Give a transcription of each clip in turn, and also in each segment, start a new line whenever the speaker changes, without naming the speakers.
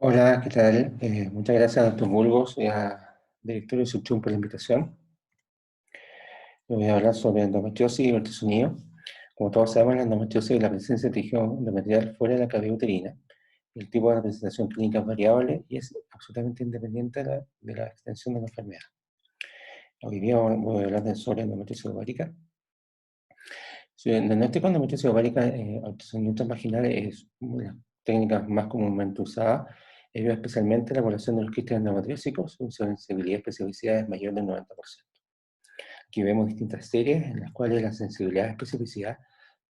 Hola, ¿qué tal? Muchas gracias a Dr. Burgos y a Directorio Subchum por la invitación. Yo voy a hablar sobre endometriosis y ultrasonido. Como todos sabemos, la endometriosis es la presencia de tejido endometrial fuera de la cavidad uterina. El tipo de representación clínica es variable y es absolutamente independiente de la extensión de la enfermedad. Hoy día voy a hablar sobre endometriosis ovárica. El diagnóstico de endometriosis ovárica, ultrasonido intravaginal, es una de las técnicas más comúnmente usadas, especialmente la evaluación de los quistes endometriósicos. Su sensibilidad y especificidad es mayor del 90%. Aquí vemos distintas series en las cuales la sensibilidad y especificidad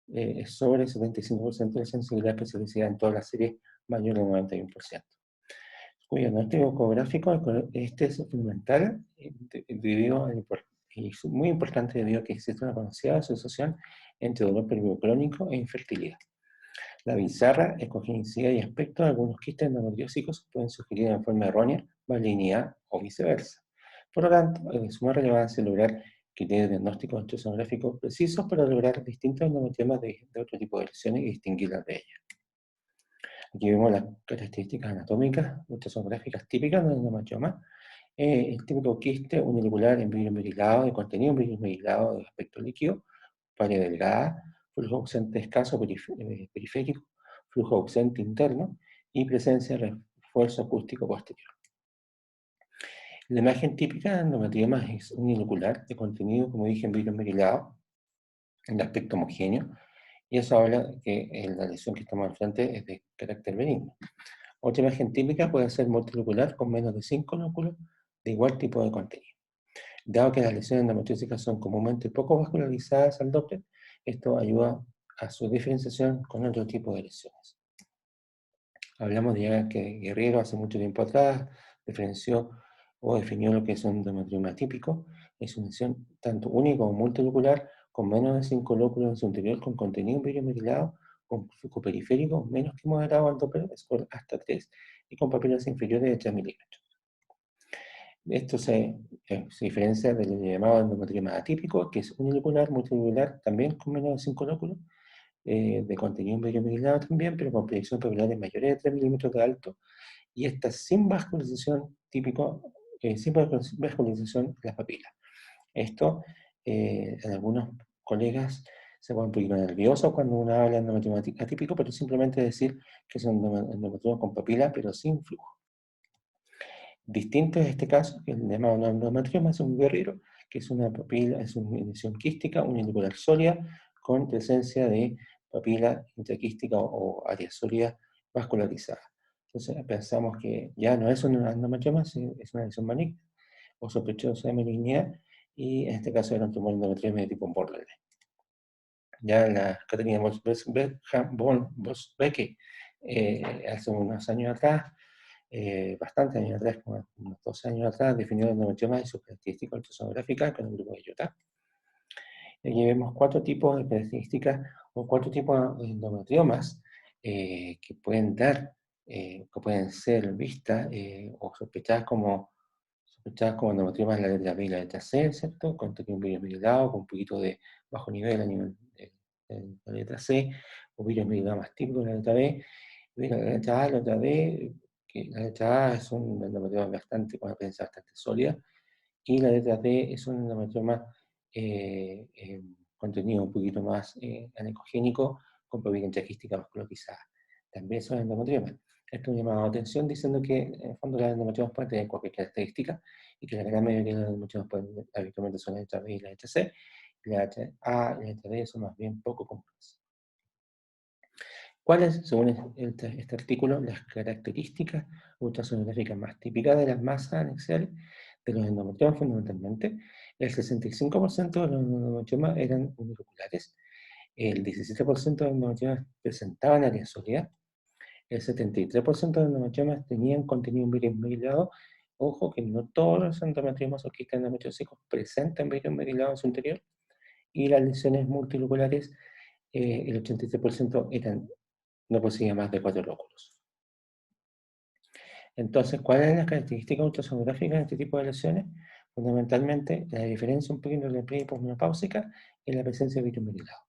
es sobre el 75% de sensibilidad y especificidad en todas las series, mayor del 91%. Cuyo diagnóstico ecográfico, este es fundamental y es muy importante debido a que existe una conocida asociación entre dolor periodo crónico e infertilidad. La bizarra ecogenicidad y aspecto de algunos quistes endometriósicos pueden sugerir en forma errónea malignidad o viceversa. Por lo tanto, es de suma relevancia lograr criterios diagnósticos ultrasonográficos precisos para lograr distintos endometriomas de otro tipo de lesiones y distinguirlas de ellas. Aquí vemos las características anatómicas ultrasonográficas típicas del endometrioma. El típico quiste unilocular en vidrio merilado, de contenido en vidrio merilado de aspecto líquido, pared delgada, flujo ausente escaso periférico, flujo ausente interno y presencia de refuerzo acústico posterior. La imagen típica de endometrioma es unilocular, de contenido, como dije, en vidrio merilado, de aspecto homogéneo, y eso habla de que la lesión que estamos al frente es de carácter benigno. Otra imagen típica puede ser multilocular con menos de 5 lóculos de igual tipo de contenido. Dado que las lesiones endometriósicas son comúnmente poco vascularizadas al Doppler, esto ayuda a su diferenciación con otro tipo de lesiones. Hablamos de ya que Guerrero hace mucho tiempo atrás diferenció o definió lo que es un endometrioma típico. Es una lesión tanto única como multilocular con menos de 5 lóculos en su interior con contenido en vidrio merilado, con flujo periférico menos que moderado al Doppler score hasta 3 y con papilas inferiores de 3 milímetros. Esto se diferencia del llamado endometrioma atípico, que es unilocular, multilocular, también con menos de 5 lóculos, de contenido en vidrio merilado también, pero con proyección papilares mayores de 3 milímetros de alto, y esta sin vascularización típico, sin vascularización de las papilas. Esto, en algunos colegas se pone un poquito nervioso cuando uno habla de endometrioma atípico, pero simplemente decir que es un endometrioma con papila, pero sin flujo. Distinto es este caso, que el llamado endometrioma es un guerrero, que es una papila, es una lesión quística unilocular sólida con presencia de papila intraquística o área sólida vascularizada. Entonces pensamos que ya no es un endometrioma, es una lesión maligna o sospechosa de malignidad, y en este caso era un tumor endometrioma de tipo borderline. Ya la Catherine von Bosbecke, hace unos años atrás, bastantes años atrás, como unos 12 años atrás, definió el endometrioma y sus características ultrasonográficas con el grupo de Utah. Aquí vemos 4 tipos de características o 4 tipos de endometriomas que pueden dar, que pueden ser vistas o sospechadas como endometriomas en la letra B y la letra C, ¿cierto? Con un virus merilado, con un poquito de bajo nivel a nivel de la letra C, o virus merilado más típico en la letra B, y la letra A, la letra D, que la letra A es un endometrioma bastante, con una presencia bastante sólida, y la letra D es un endometrioma contenido un poquito más anecogénico, con papila intraquística vascularizada. También son endometriomas. Esto me ha llamado la atención diciendo que en el fondo las endometriomas pueden tener cualquier característica y que la gran mayoría de los endometriomas habitualmente son la letra B y la letra C, y la letra A y la letra D son más bien poco complejas. ¿Cuáles, según este artículo, las características ultrasonográficas más típicas de las masas anexiales de los endometriomas fundamentalmente? El 65% de los endometriomas eran uniloculares, el 17% de los endometriomas presentaban área sólida, el 73% de los endometriomas tenían contenido en virus merilado. Ojo que no todos los endometriomas o quistes endometriósicos presentan virus merilado en su interior, y las lesiones multiloculares, el 83% no poseía más de 4 lóculos. Entonces, ¿cuáles son las características ultrasonográficas de este tipo de lesiones? Fundamentalmente, la diferencia un poquito entre la pre y posmenopáusica es la presencia de virus merilado.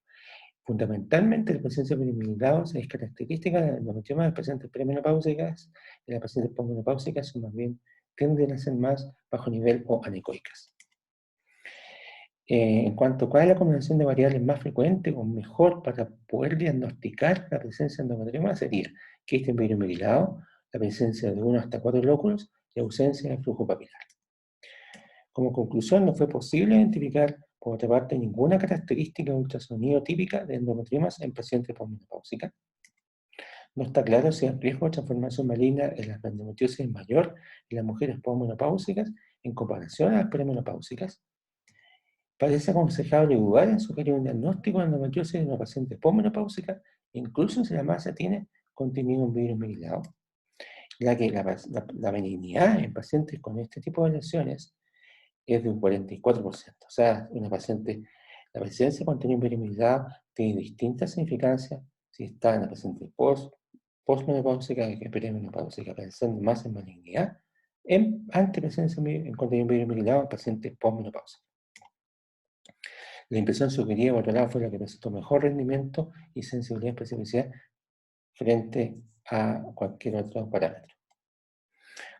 Fundamentalmente, la presencia de perimenopausia es característica de los endometrioma de las pacientes premenopáusicas y las pacientes posmenopáusicas son más bien, tienden a ser más bajo nivel o anecoicas. En cuanto a cuál es la combinación de variables más frecuente o mejor para poder diagnosticar la presencia de endometrioma sería quiste perimerilado, la presencia de 1 hasta 4 lóculos y ausencia de flujo papilar. Como conclusión, no fue posible identificar, por otra parte, ninguna característica de ultrasonido típica de endometriomas en pacientes posmenopáusicas. No está claro si el riesgo de transformación maligna en la endometriosis es mayor en las mujeres posmenopáusicas en comparación a las premenopáusicas. Parece aconsejable dudar en sugerir un diagnóstico de endometriosis en una paciente posmenopáusica, incluso si la masa tiene contenido en virus migilado, ya que la benignidad en pacientes con este tipo de lesiones es de un 44%. O sea, la presencia de contenido en virus migilado tiene distintas significancias si está en la paciente postmenopáusica que perimenopáusica, pensando más en malignidad, ante presencia en contenido en virus migilado en pacientes postmenopáusicos. La impresión sugerida por otro lado fue la que presentó mejor rendimiento y sensibilidad y especificidad frente a cualquier otro parámetro.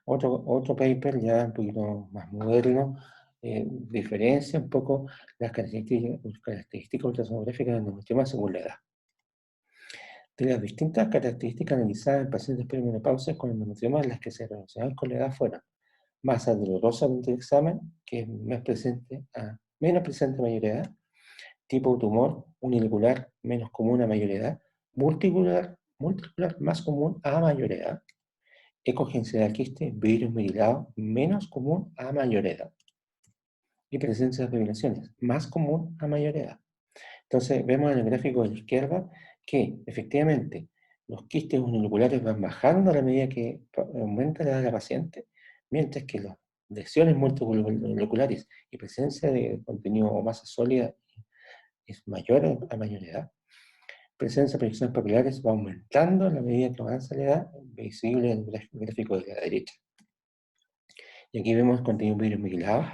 Otro paper ya un poquito más moderno diferencia un poco las características ultrasonográficas del endometrioma según la edad. De las distintas características analizadas en pacientes perimenopáusicos con endometrioma, las que se relacionaban con la edad fueron masa dolorosa durante el examen, que es menos presente a mayor edad, tipo de tumor unilocular menos común a mayor edad, multilocular más común a mayor edad, ecogeneidad del quiste, virus merilado menos común a mayor edad, y presencia de revelaciones más común a mayor edad. Entonces vemos en el gráfico de la izquierda que efectivamente los quistes uniloculares van bajando a la medida que aumenta la edad de la paciente, mientras que las lesiones multiloculares y presencia de contenido o masa sólida es mayor a mayor edad. Presencia de proyecciones papilares va aumentando a la medida que avanza la edad, visible en el gráfico de la derecha. Y aquí vemos contenido virus migilado,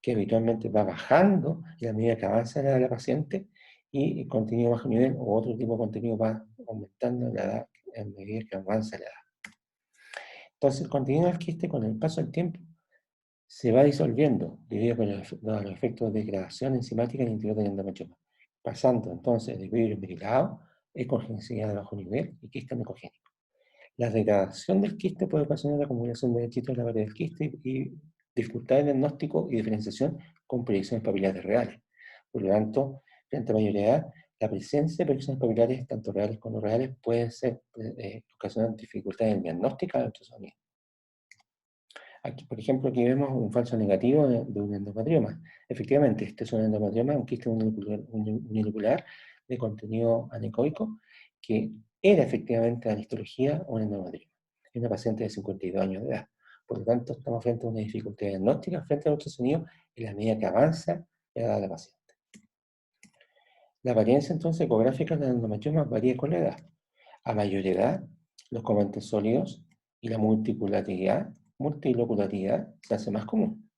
que habitualmente va bajando a la medida que avanza la edad de la paciente, y el contenido bajo nivel o otro tipo de contenido va aumentando la edad a medida que avanza la edad. Entonces el contenido del quiste con el paso del tiempo se va disolviendo debido a los efectos de degradación enzimática en el interior del endometrioma, pasando entonces de virus migilado, ecogenicidad de bajo nivel y quiste ecogénico. La degradación del quiste puede ocasionar la acumulación de dendritos en la pared del quiste y dificultad de diagnóstico y diferenciación con proyecciones papilares reales. Por lo tanto, frente a mayor edad, la presencia de proyecciones papilares, tanto reales como no reales, pueden ocasionar dificultades en el diagnóstico de ultrasonido. Aquí, por ejemplo, aquí vemos un falso negativo de un endometrioma. Efectivamente, este es un endometrioma, un quiste unilocular de contenido anecoico, que era efectivamente la histología un endometrioma, en una paciente de 52 años de edad. Por lo tanto, estamos frente a una dificultad diagnóstica frente al ultrasonido en la medida que avanza la edad de la paciente. La apariencia entonces ecográfica del endometrioma varía con la edad. A mayor edad, los componentes sólidos y la multilocularidad se hace más común.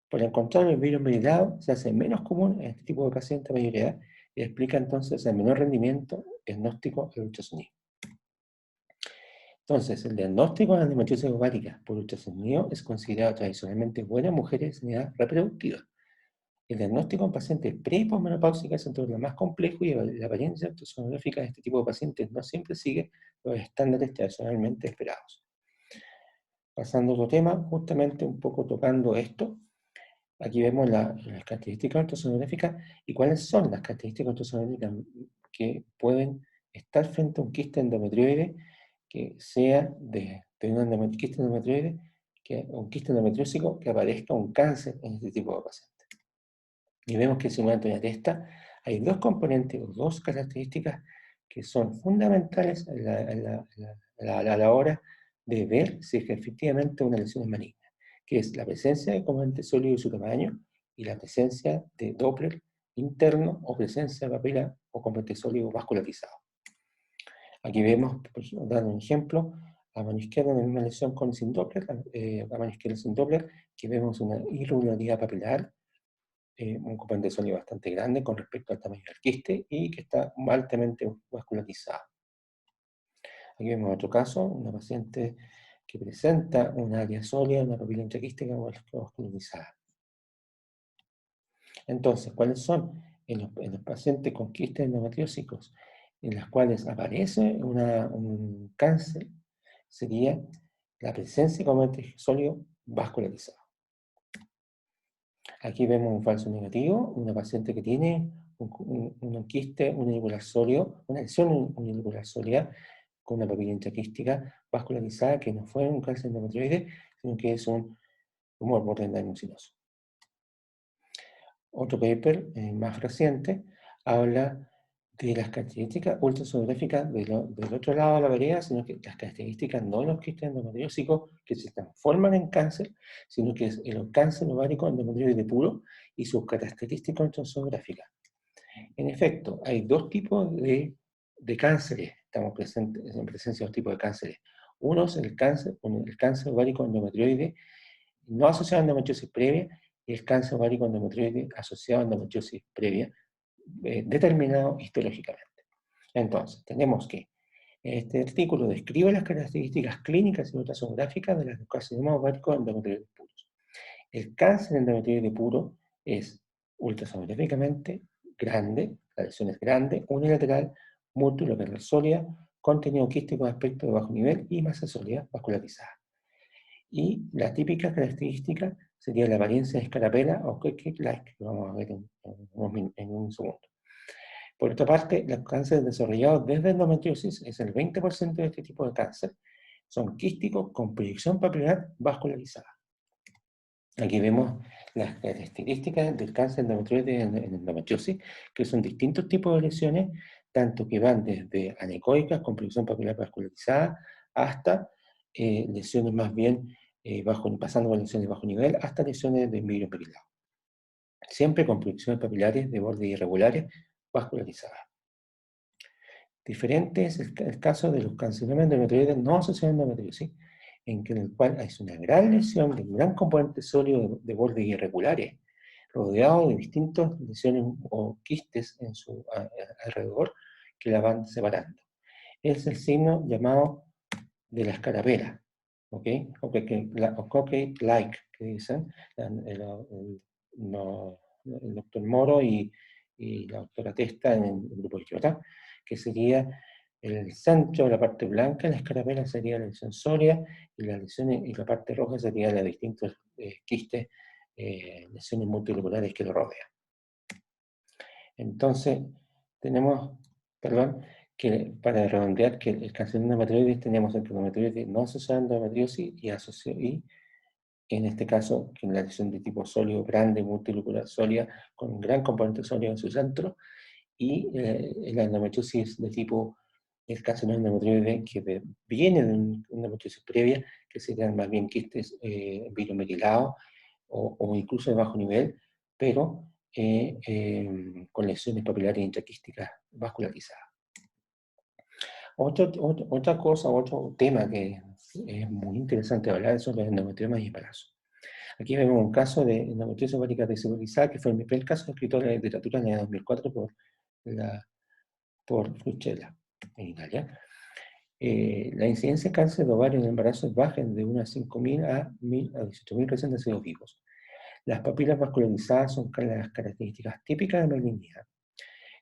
Por el contrario, el virus merilado se hace menos común en este tipo de pacientes a mayor edad y explica entonces el menor rendimiento diagnóstico del ultrasonido. Entonces, el diagnóstico de la endometriosis ovárica por ultrasonido es considerado tradicionalmente bueno en mujeres en edad reproductiva. El diagnóstico en pacientes pre- y posmenopáusicas es entonces lo más complejo y la apariencia ultrasonográfica de este tipo de pacientes no siempre sigue los estándares tradicionalmente esperados. Pasando a otro tema, justamente un poco tocando esto, aquí vemos las características ultrasonográficas y cuáles son las características ultrasonográficas que pueden estar frente a un quiste endometrioide que sea de un quiste endometrioide, un quiste endometriósico que aparezca un cáncer en este tipo de pacientes. Y vemos que en el momento de la testa hay dos componentes o dos características que son fundamentales a la hora de ver si es que efectivamente una lesión es maligna, que es la presencia de componente sólido y su tamaño, y la presencia de Doppler interno o presencia de papila o componente sólido vascularizado. Aquí vemos, dando un ejemplo, a mano izquierda una misma lesión con sin Doppler, a mano izquierda sin Doppler, que vemos una irregularidad papilar un componente sólido bastante grande con respecto al tamaño del quiste y que está altamente vascularizado. Aquí vemos otro caso, una paciente que presenta un área sólida, una papila intraquística vascularizada. Entonces, ¿cuáles son? En los pacientes con quistes endometriósicos, en las cuales aparece un cáncer, sería la presencia de componente sólido vascularizado. Aquí vemos un falso negativo, una paciente que tiene un quiste unilocular sólido, una lesión unilocular sólida, con una papila intraquística vascularizada que no fue un cáncer endometrioide, sino que es un tumor borderline mucinoso. Otro paper más reciente habla de las características ultrasonográficas del otro lado de la vereda, sino que las características no de los quistes endometriósicos que se transforman en cáncer, sino que es el cáncer ovárico endometrioide puro y sus características ultrasonográficas. En efecto, hay dos tipos de cánceres, estamos en presencia de dos tipos de cánceres. Uno es el cáncer ovárico endometrioide no asociado a endometriosis previa, y el cáncer ovárico endometrioide asociado a endometriosis previa, determinado histológicamente. Entonces, tenemos que este artículo describe las características clínicas y ultrasonográficas de los carcinomas ováricos endometrioides puros. El cáncer endometrioide puro es ultrasonográficamente grande, la lesión es grande, unilateral, multilocal sólida, contenido quístico de aspecto de bajo nivel y masa sólida vascularizada. Y la típica característica sería la apariencia de escarapela o cake-like, que vamos a ver en un segundo. Por otra parte, los cánceres desarrollados desde endometriosis es el 20% de este tipo de cáncer. Son quísticos con proyección papilar vascularizada. Aquí vemos las características del cáncer endometrioide en endometriosis, que son distintos tipos de lesiones, tanto que van desde anecoicas con proyección papilar vascularizada hasta lesiones más bien pasando por lesiones bajo nivel hasta lesiones de vidrio papilado. Siempre con proyecciones papilares de borde irregulares vascularizadas. Diferente es el caso de los carcinomas endometrioides no asociados a endometriosis, en el cual hay una gran lesión de un gran componente sólido de bordes irregulares, rodeado de distintas lesiones o quistes en su alrededor que la van separando. Es el signo llamado de la escarapela, ¿ok? O cake-like, que dicen el doctor Moro y la doctora Testa en el grupo de Kioto, que sería el centro, la parte blanca, la escarapela sería la lesión sólida y la parte roja sería la distintos quistes, lesiones multiloculares que lo rodean. Entonces, tenemos, perdón, que para redondear que el cáncer de endometrioides tenemos el endometrioides no asociado a endometriosis y en este caso, que es la lesión de tipo sólido, grande, multilocular sólida, con un gran componente sólido en su centro, y la endometriosis de tipo, el cáncer de endometrioides que viene de una endometriosis previa, que serían más bien quistes virometilados o incluso de bajo nivel, pero con lesiones papilares intraquísticas vascularizadas. Otra cosa, otro tema que es muy interesante hablar son los endometriomas y embarazos. Aquí vemos un caso de endometriosis ovárica desigualizada, que fue el primer caso escrito en la literatura en el año 2004 por Frucella, en Italia. La incidencia de cáncer de ovario en embarazo es baja de unas 5.000 a 18.000 recién nacidos vivos. Las papilas vascularizadas son las características típicas de malignidad.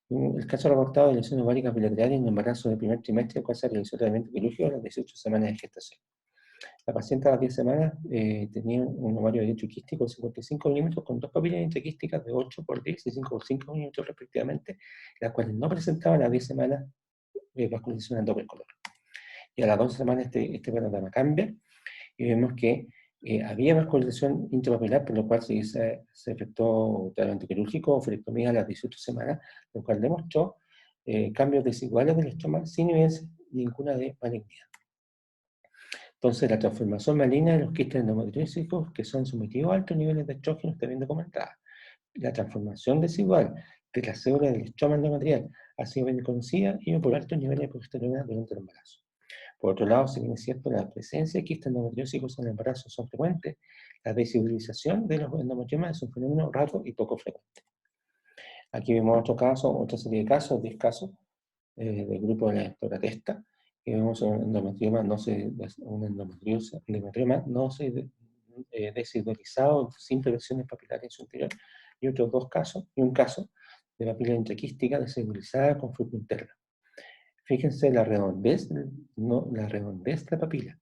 El caso reportado de lesiones ováricas bilaterales en embarazo del primer trimestre, el cual se realizó tratamiento quirúrgico a las 18 semanas de gestación. La paciente a las 10 semanas tenía un ovario derecho quístico de 55 milímetros con dos papilas intraquísticas de 8 por 10 y 5 por 5 milímetros respectivamente, las cuales no presentaban a las 10 semanas vascularización en doble color. Y a las 12 semanas este panorama cambia y vemos que había vascularización intrapapilar, por lo cual se efectuó tratamiento quirúrgico o oophorectomía a las 18 semanas, lo cual demostró cambios desiguales del estroma sin evidencia ninguna de malignidad. Entonces, la transformación maligna de los quistes endometriósicos que son sometidos a altos niveles de estrógeno está bien documentada. La transformación desigual de las células del estroma endometrial ha sido bien conocida y por altos niveles de progesterona durante el embarazo. Por otro lado, si bien es cierto, la presencia de quistes endometriósicos en el embarazo son frecuentes, la visibilización de los endometriomas es un fenómeno raro y poco frecuente. Aquí vemos otro caso, otra serie de casos, 10 casos, del grupo de la doctora Testa, que vemos un endometrioma desidualizado, sin presiones papilares en su interior, y otros 2 casos, y un caso de papila intraquística desidualizada con flujo interno. Fíjense la redondez, la redondez de la papila.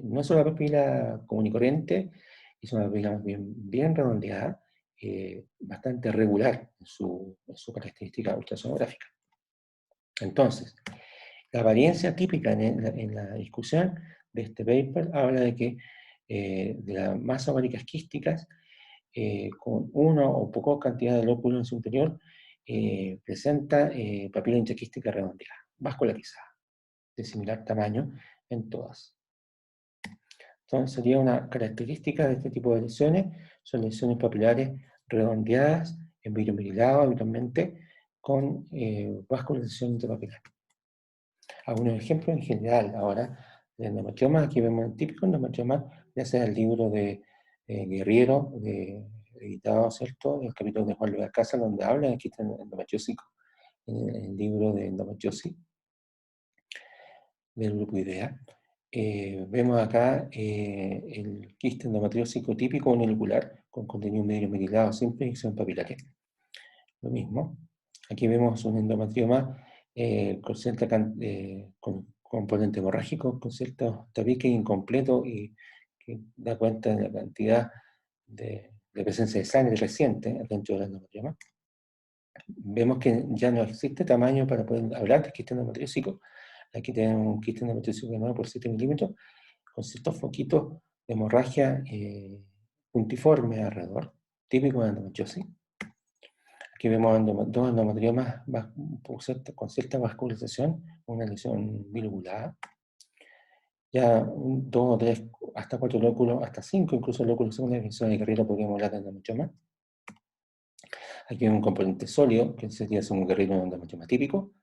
No es una papila común y corriente, es una papila bien redondeada, bastante regular en su característica ultrasonográfica. Entonces, la apariencia típica en la discusión de este paper habla de que de las masas ováricas quísticas, con una o poca cantidad de lóculos en su interior, presenta papila intraquística redondeada, vascularizada, de similar tamaño en todas. Entonces sería una característica de este tipo de lesiones, son lesiones papilares redondeadas, en vidrio merilado habitualmente, con vascularización intrapapilar. Algunos ejemplos en general ahora de endometrioma, aquí vemos el típico endometrioma, ya sea el libro de Guerriero, editado, ¿cierto?, el capítulo de Juan Luis Casa, donde habla de quiste endometriosis, en el libro de endometriosis del grupo IDEA. Vemos acá el quiste endometriósico típico unilocular con contenido medio merilado sin proyección papilar. Lo mismo. Aquí vemos un endometrioma con componente hemorrágico, con cierto tabique incompleto y que da cuenta de la cantidad de presencia de sangre reciente dentro del endometrioma. Vemos que ya no existe tamaño para poder hablar de quiste endometriósico. Aquí tenemos un quiste endometriósico de 9 por 7 milímetros, con ciertos foquitos de hemorragia puntiforme alrededor, típico de endometriosis. Aquí vemos dos endometriomas con cierta vascularización, una lesión bilobulada. Ya 2 o 3, hasta 4 lóculos, hasta 5 incluso lóculos según la definición de Guerriero podríamos hablar de endometrioma. Aquí vemos un componente sólido, que sería un Guerriero endometrioma típico.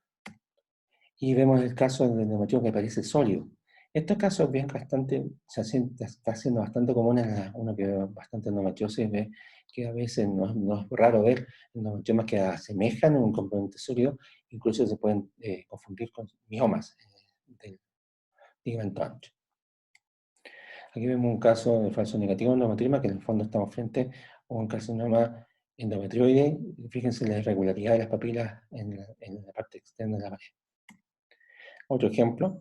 Y vemos el caso del endometrioma que parece sólido. Estos casos bien bastante, está siendo bastante común uno que ve bastante endometriosis, ve que a veces no es raro ver endometriomas que asemejan a un componente sólido, incluso se pueden confundir con miomas del ligamento ancho. Aquí vemos un caso de falso negativo endometrioma, que en el fondo estamos frente a un carcinoma endometrioide. Fíjense la irregularidad de las papilas en la parte externa de la pared. Otro ejemplo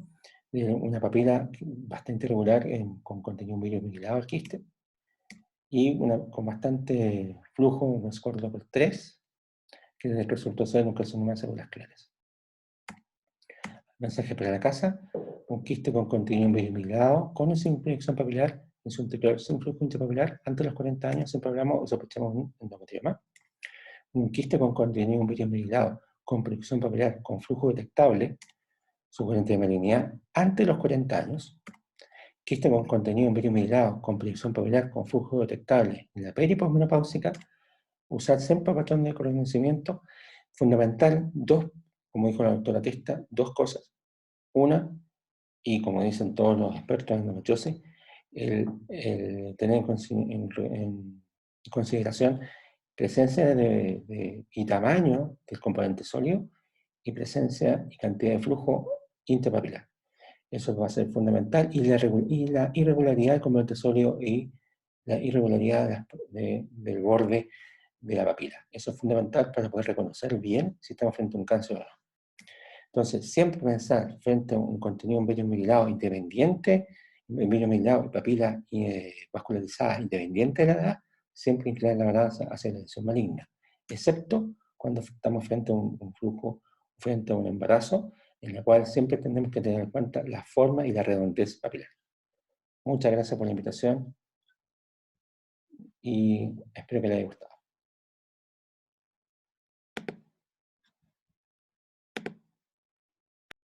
de una papila bastante irregular con contenido vidrio merilado al quiste y con bastante flujo, un score por 3, que resultó ser un carcinoma de células claras. Mensaje para la casa: un quiste con contenido vidrio merilado con o sin proyección papilar en su interior, sin flujo intrapapilar, antes de los 40 años, siempre hablamos o sospechamos un endometrioma. Un quiste con contenido vidrio merilado con proyección papilar con flujo detectable, su corriente de malignidad antes de los 40 años, quiste con contenido en vidrio merilado, con proyección papilar con flujo detectable en la periposmenopáusica, usar siempre patrón de conocimiento, fundamental, como dijo la doctora Testa, 2 cosas. Una, y como dicen todos los expertos en endometriosis, el tener en consideración presencia y tamaño del componente sólido y presencia y cantidad de flujo intrapapilar. Eso va a ser fundamental. Y la irregularidad del componente sólido y la irregularidad del borde de la papila. Eso es fundamental para poder reconocer bien si estamos frente a un cáncer o no. Entonces, siempre pensar frente a un contenido en vidrio merilado independiente, en vidrio merilado y papila vascularizada independiente de la edad, siempre inclinar la balanza hacia la lesión maligna, excepto cuando estamos frente a un flujo, frente a un embarazo, en la cual siempre tenemos que tener en cuenta la forma y la redondez papilar. Muchas gracias por la invitación y espero que les haya gustado.